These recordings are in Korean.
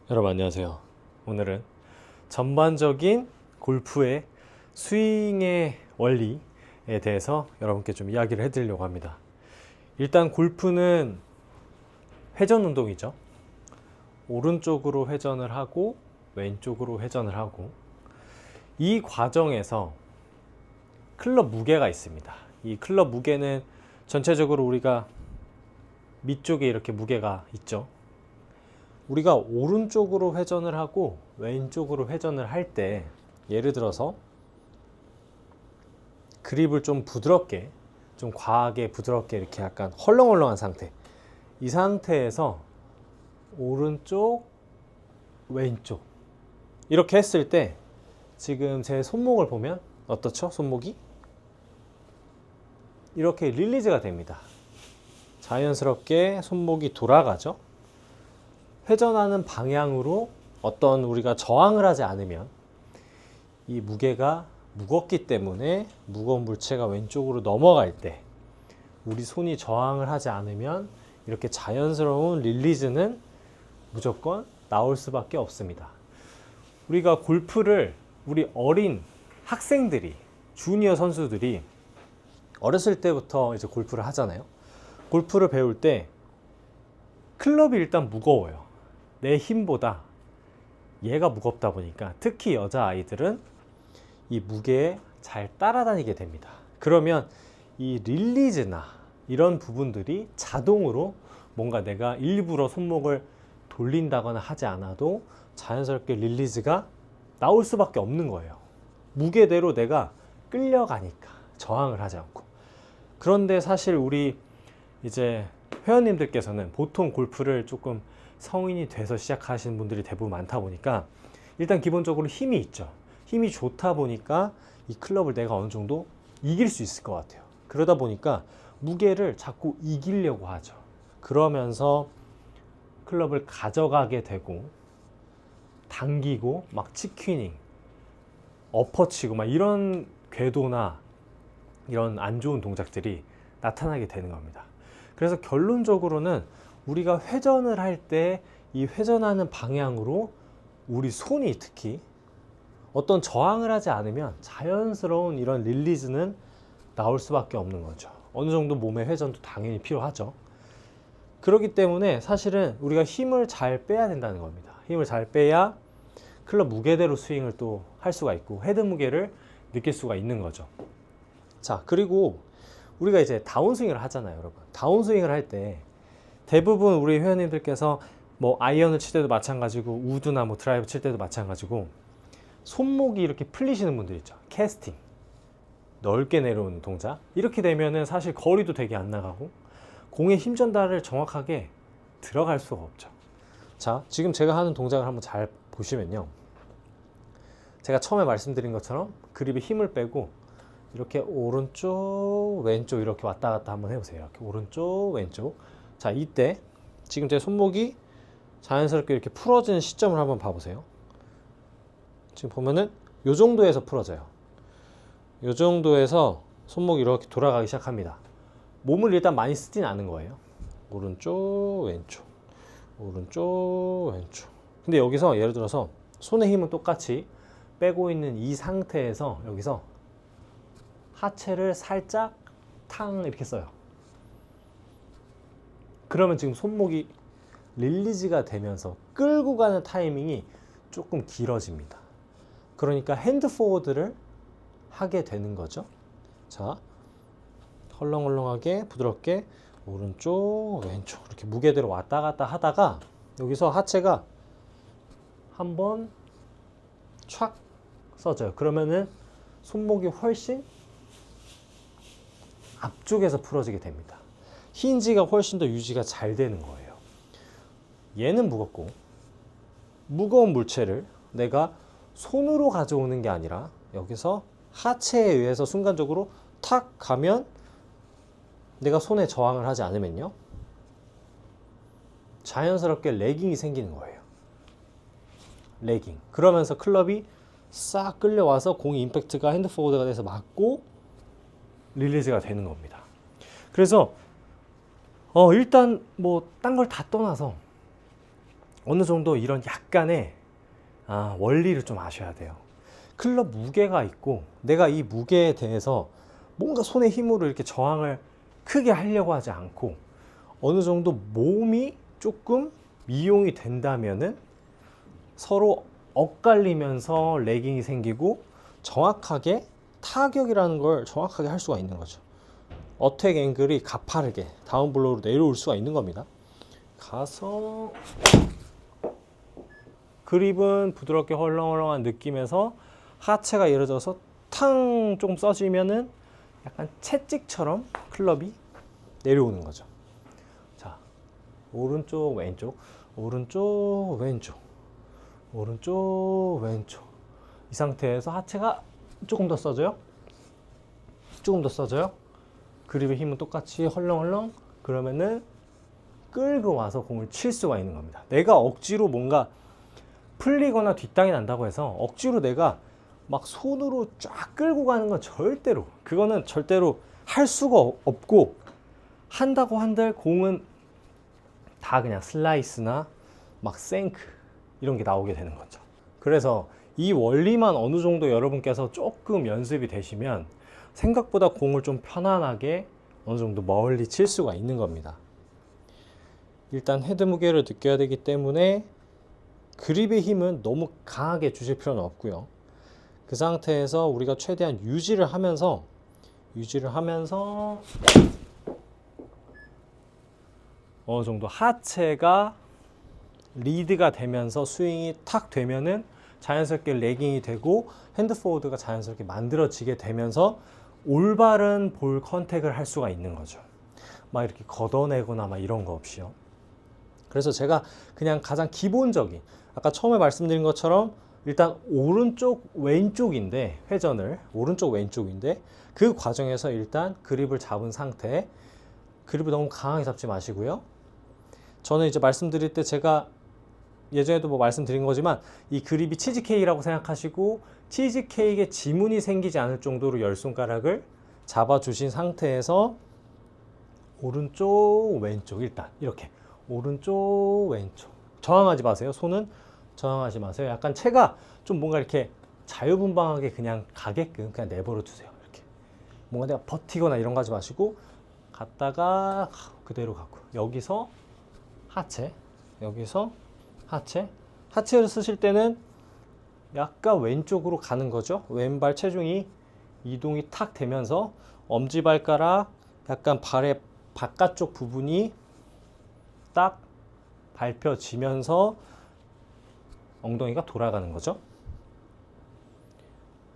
여러분 안녕하세요. 오늘은 전반적인 골프의 스윙의 원리에 대해서 여러분께 좀 이야기를 해드리려고 합니다. 일단 골프는 회전 운동이죠. 오른쪽으로 회전을 하고 왼쪽으로 회전을 하고, 이 과정에서 클럽 무게가 있습니다. 이 클럽 무게는 전체적으로 우리가 밑쪽에 이렇게 무게가 있죠. 우리가 오른쪽으로 회전을 하고 왼쪽으로 회전을 할 때, 예를 들어서 그립을 좀 부드럽게, 좀 과하게 부드럽게 이렇게 약간 헐렁헐렁한 상태, 이 상태에서 오른쪽 왼쪽 이렇게 했을 때 지금 제 손목을 보면 어떻죠? 손목이 이렇게 릴리즈가 됩니다. 자연스럽게 손목이 돌아가죠. 회전하는 방향으로 어떤 우리가 저항을 하지 않으면, 이 무게가 무겁기 때문에 무거운 물체가 왼쪽으로 넘어갈 때 우리 손이 저항을 하지 않으면 이렇게 자연스러운 릴리즈는 무조건 나올 수밖에 없습니다. 우리가 골프를, 우리 어린 학생들이, 주니어 선수들이 어렸을 때부터 이제 골프를 하잖아요. 골프를 배울 때 클럽이 일단 무거워요. 내 힘보다 얘가 무겁다 보니까 특히 여자아이들은 이 무게에 잘 따라다니게 됩니다. 그러면 이 릴리즈나 이런 부분들이 자동으로, 뭔가 내가 일부러 손목을 돌린다거나 하지 않아도 자연스럽게 릴리즈가 나올 수밖에 없는 거예요. 무게대로 내가 끌려가니까, 저항을 하지 않고. 그런데 사실 우리 이제 회원님들께서는 보통 골프를 조금 성인이 돼서 시작하시는 분들이 대부분 많다 보니까 일단 기본적으로 힘이 있죠. 힘이 좋다 보니까 이 클럽을 내가 어느 정도 이길 수 있을 것 같아요. 그러다 보니까 무게를 자꾸 이기려고 하죠. 그러면서 클럽을 가져가게 되고, 당기고 막 치퀴닝, 엎어치고 막 이런 궤도나 이런 안 좋은 동작들이 나타나게 되는 겁니다. 그래서 결론적으로는 우리가 회전을 할 때 이 회전하는 방향으로 우리 손이 특히 어떤 저항을 하지 않으면 자연스러운 이런 릴리즈는 나올 수밖에 없는 거죠. 어느 정도 몸의 회전도 당연히 필요하죠. 그렇기 때문에 사실은 우리가 힘을 잘 빼야 된다는 겁니다. 힘을 잘 빼야 클럽 무게대로 스윙을 또 할 수가 있고 헤드 무게를 느낄 수가 있는 거죠. 자, 그리고 우리가 이제 다운스윙을 하잖아요, 여러분. 다운스윙을 할 때 대부분 우리 회원님들께서 뭐 아이언을 칠 때도 마찬가지고, 우드나 뭐 드라이브 칠 때도 마찬가지고, 손목이 이렇게 풀리시는 분들 있죠. 캐스팅, 넓게 내려오는 동작. 이렇게 되면은 사실 거리도 되게 안 나가고 공의 힘 전달을 정확하게 들어갈 수가 없죠. 자, 지금 제가 하는 동작을 한번 잘 보시면요, 제가 처음에 말씀드린 것처럼 그립에 힘을 빼고 이렇게 오른쪽 왼쪽 이렇게 왔다 갔다 한번 해보세요. 이렇게 오른쪽 왼쪽. 자, 이때 지금 제 손목이 자연스럽게 이렇게 풀어지는 시점을 한번 봐보세요. 지금 보면은 요 정도에서 풀어져요. 요 정도에서 손목이 이렇게 돌아가기 시작합니다. 몸을 일단 많이 쓰진 않은 거예요. 오른쪽 왼쪽, 오른쪽 왼쪽. 근데 여기서 예를 들어서 손의 힘은 똑같이 빼고 있는 이 상태에서 여기서 하체를 살짝 탕 이렇게 써요. 그러면 지금 손목이 릴리즈가 되면서 끌고 가는 타이밍이 조금 길어집니다. 그러니까 핸드 포워드를 하게 되는 거죠. 자, 헐렁헐렁하게 부드럽게 오른쪽 왼쪽 이렇게 무게대로 왔다 갔다 하다가 여기서 하체가 한번 촥 써져요. 그러면은 손목이 훨씬 앞쪽에서 풀어지게 됩니다. 힌지가 훨씬 더 유지가 잘 되는 거예요. 얘는 무겁고, 무거운 물체를 내가 손으로 가져오는 게 아니라 여기서 하체에 의해서 순간적으로 탁 가면, 내가 손에 저항을 하지 않으면요, 자연스럽게 레깅이 생기는 거예요. 레깅. 그러면서 클럽이 싹 끌려와서 공이 임팩트가 핸드 포워드가 돼서 맞고 릴리즈가 되는 겁니다. 그래서 일단 뭐 딴 걸 다 떠나서 어느 정도 이런 약간의 원리를 좀 아셔야 돼요. 클럽 무게가 있고 내가 이 무게에 대해서 뭔가 손의 힘으로 이렇게 저항을 크게 하려고 하지 않고 어느 정도 몸이 조금 이용이 된다면은 서로 엇갈리면서 레깅이 생기고 정확하게 타격이라는 걸 정확하게 할 수가 있는 거죠. 어택 앵글이 가파르게 다운블로우로 내려올 수가 있는 겁니다. 가서 그립은 부드럽게 헐렁헐렁한 느낌에서 하체가 예를 들어서 탕 조금 써지면은 약간 채찍처럼 클럽이 내려오는 거죠. 자, 오른쪽 왼쪽 오른쪽 왼쪽 오른쪽 왼쪽 이 상태에서 하체가 조금 더 써져요. 조금 더 써져요. 그립의 힘은 똑같이 헐렁헐렁. 그러면은 끌고 와서 공을 칠 수가 있는 겁니다. 내가 억지로 뭔가 풀리거나 뒷땅이 난다고 해서 억지로 내가 막 손으로 쫙 끌고 가는 건 그거는 절대로 할 수가 없고, 한다고 한들 공은 다 그냥 슬라이스나 막 생크 이런 게 나오게 되는 거죠. 그래서 이 원리만 어느 정도 여러분께서 조금 연습이 되시면 생각보다 공을 좀 편안하게 어느 정도 멀리 칠 수가 있는 겁니다. 일단 헤드 무게를 느껴야 되기 때문에 그립의 힘은 너무 강하게 주실 필요는 없고요. 그 상태에서 우리가 최대한 유지를 하면서 어느 정도 하체가 리드가 되면서 스윙이 탁 되면은 자연스럽게 레깅이 되고 핸드 포워드가 자연스럽게 만들어지게 되면서 올바른 볼 컨택을 할 수가 있는 거죠. 막 이렇게 걷어내거나 막 이런 거 없이요. 그래서 제가 그냥 가장 기본적인, 아까 처음에 말씀드린 것처럼 일단 오른쪽 왼쪽인데, 회전을 오른쪽 왼쪽인데 그 과정에서 일단 그립을 잡은 상태, 그립을 너무 강하게 잡지 마시고요. 저는 이제 말씀드릴 때 제가 예전에도 뭐 말씀드린 거지만 이 그립이 치즈케이크라고 생각하시고 치즈케이크에 지문이 생기지 않을 정도로 열 손가락을 잡아주신 상태에서 오른쪽 왼쪽, 일단 이렇게 오른쪽 왼쪽, 저항하지 마세요. 손은 저항하지 마세요. 약간 체가 좀 뭔가 이렇게 자유분방하게 그냥 가게끔 그냥 내버려 두세요. 이렇게 뭔가 내가 버티거나 이런 거 하지 마시고 갔다가 그대로 가고, 여기서 하체, 여기서 하체. 하체를 쓰실 때는 약간 왼쪽으로 가는 거죠. 왼발 체중이 이동이 탁 되면서 엄지발가락 약간 발의 바깥쪽 부분이 딱 밟혀지면서 엉덩이가 돌아가는 거죠.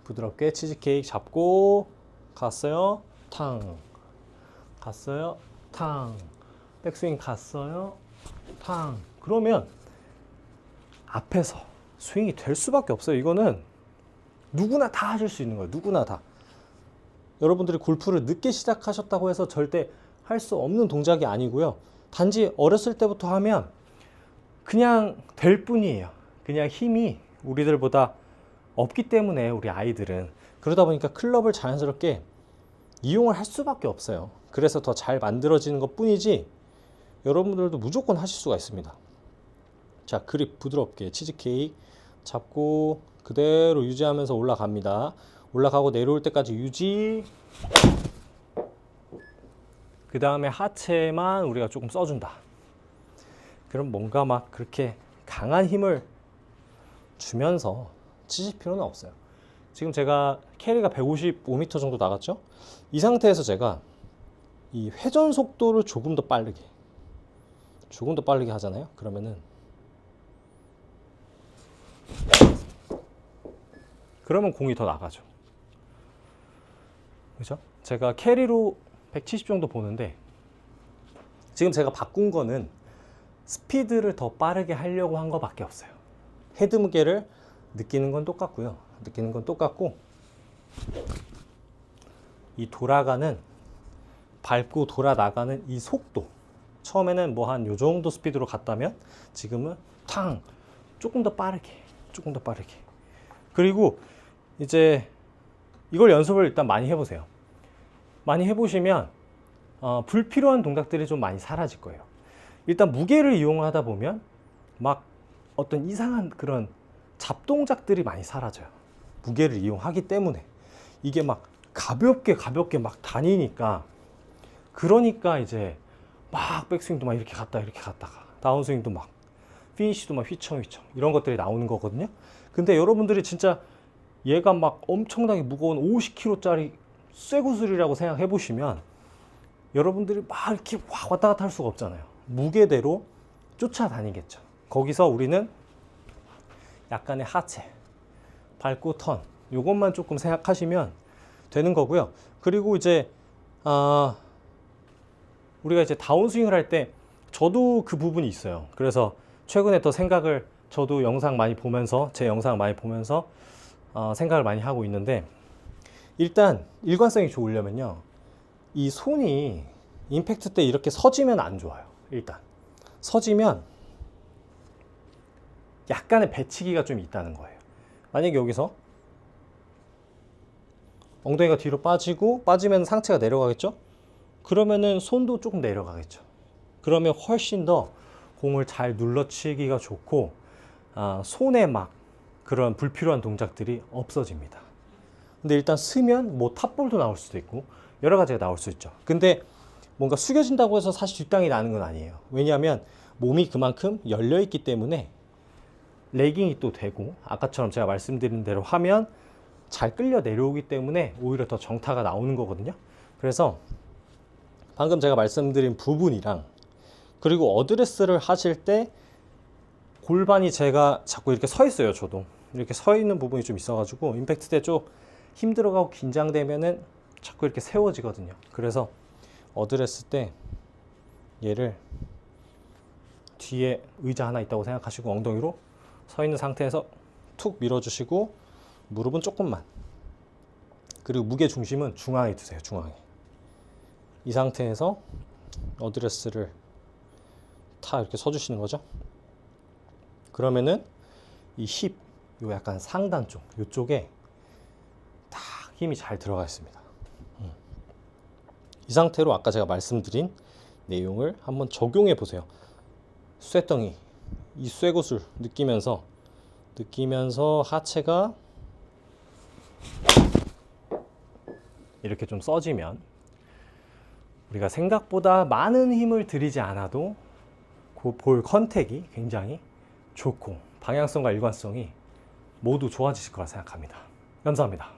부드럽게 치즈케이크 잡고 갔어요. 탕. 갔어요. 탕. 백스윙 갔어요. 탕. 그러면 앞에서 스윙이 될 수밖에 없어요. 이거는 누구나 다 하실 수 있는 거예요. 누구나 다. 여러분들이 골프를 늦게 시작하셨다고 해서 절대 할 수 없는 동작이 아니고요. 단지 어렸을 때부터 하면 그냥 될 뿐이에요. 그냥 힘이 우리들보다 없기 때문에, 우리 아이들은. 그러다 보니까 클럽을 자연스럽게 이용을 할 수밖에 없어요. 그래서 더 잘 만들어지는 것 뿐이지 여러분들도 무조건 하실 수가 있습니다. 자, 그립 부드럽게 치즈케이크 잡고 그대로 유지하면서 올라갑니다. 올라가고 내려올 때까지 유지. 그 다음에 하체만 우리가 조금 써준다. 그럼 뭔가 막 그렇게 강한 힘을 주면서 치실 필요는 없어요. 지금 제가 캐리가 155m 정도 나갔죠? 이 상태에서 제가 이 회전 속도를 조금 더 빠르게 하잖아요. 그러면 공이 더 나가죠. 그죠? 제가 캐리로 170 정도 보는데 지금 제가 바꾼 거는 스피드를 더 빠르게 하려고 한 거밖에 없어요. 헤드 무게를 느끼는 건 똑같고요. 이 돌아가는, 밟고 돌아 나가는 이 속도, 처음에는 뭐 한 요 정도 스피드로 갔다면 지금은 탕 조금 더 빠르게. 그리고 이제 이걸 연습을 일단 많이 해보세요. 많이 해보시면 불필요한 동작들이 좀 많이 사라질 거예요. 일단 무게를 이용하다 보면 막 어떤 이상한 그런 잡동작들이 많이 사라져요. 무게를 이용하기 때문에. 이게 막 가볍게 막 다니니까, 그러니까 이제 막 백스윙도 막 이렇게 갔다가 다운스윙도 막 피니시도 막 휘청휘청 이런 것들이 나오는 거거든요. 근데 여러분들이 진짜 얘가 막 엄청나게 무거운 50kg짜리 쇠구슬이라고 생각해 보시면 여러분들이 막 이렇게 왔다 갔다 할 수가 없잖아요. 무게대로 쫓아다니겠죠. 거기서 우리는 약간의 하체, 밟고 턴, 요것만 조금 생각하시면 되는 거고요. 그리고 이제 우리가 이제 다운스윙을 할 때 저도 그 부분이 있어요. 그래서 최근에 더 생각을, 저도 영상 많이 보면서, 제 영상 많이 보면서 생각을 많이 하고 있는데, 일단 일관성이 좋으려면요, 이 손이 임팩트 때 이렇게 서지면 안 좋아요. 일단 서지면 약간의 배치기가 좀 있다는 거예요. 만약에 여기서 엉덩이가 뒤로 빠지면 상체가 내려가겠죠? 그러면은 손도 조금 내려가겠죠. 그러면 훨씬 더 공을 잘 눌러치기가 좋고, 손에 막 그런 불필요한 동작들이 없어집니다. 근데 일단 쓰면 뭐 탑볼도 나올 수도 있고 여러 가지가 나올 수 있죠. 근데 뭔가 숙여진다고 해서 사실 뒷땅이 나는 건 아니에요. 왜냐하면 몸이 그만큼 열려 있기 때문에 레깅이 또 되고, 아까처럼 제가 말씀드린 대로 하면 잘 끌려 내려오기 때문에 오히려 더 정타가 나오는 거거든요. 그래서 방금 제가 말씀드린 부분이랑, 그리고 어드레스를 하실 때 골반이, 제가 자꾸 이렇게 서 있어요. 저도 이렇게 서 있는 부분이 좀 있어가지고 임팩트 때 좀 힘들어가고 긴장되면은 자꾸 이렇게 세워지거든요. 그래서 어드레스 때 얘를 뒤에 의자 하나 있다고 생각하시고 엉덩이로 서 있는 상태에서 툭 밀어주시고, 무릎은 조금만, 그리고 무게 중심은 중앙에 두세요. 중앙에. 이 상태에서 어드레스를 다 이렇게 서주시는 거죠. 그러면은 이 힙, 요 약간 상단 쪽, 요쪽에 딱 힘이 잘 들어가 있습니다. 이 상태로 아까 제가 말씀드린 내용을 한번 적용해 보세요. 쇠덩이, 이 쇠구슬 느끼면서 하체가 이렇게 좀 써지면, 우리가 생각보다 많은 힘을 들이지 않아도 그 볼 컨택이 굉장히 좋고 방향성과 일관성이 모두 좋아지실 거라 생각합니다. 감사합니다.